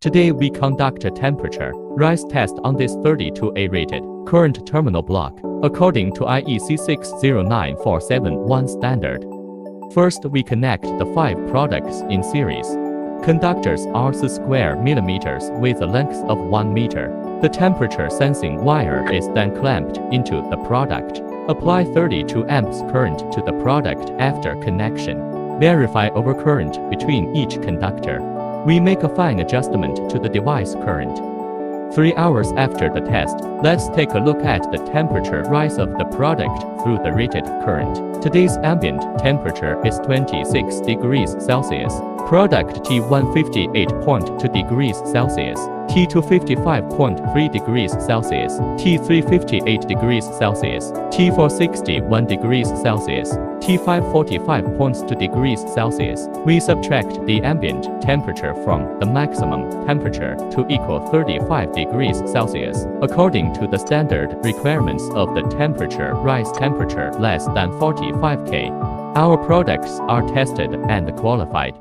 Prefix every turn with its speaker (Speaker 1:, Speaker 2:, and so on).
Speaker 1: Today we conduct a temperature rise test on this 32A rated current terminal block, according to IEC 609471 standard. First, we connect the 5 products in series. Conductors are square millimeters with a length of 1 meter. The temperature sensing wire is then clamped into the product. Apply 32 amps current to the product after connection. Verify overcurrent between each conductor. We make a fine adjustment to the device current. 3 hours after the test, let's take a look at the temperature rise of the product through the rated current. Today's ambient temperature is 26 degrees Celsius. Product T158.2 degrees Celsius, T255.3 degrees Celsius, T358 degrees Celsius, T461 degrees Celsius, T545.2 degrees Celsius. We subtract the ambient temperature from the maximum temperature to equal 35 degrees Celsius, according to the standard requirements of the temperature rise temperature less than 45 K. Our products are tested and qualified.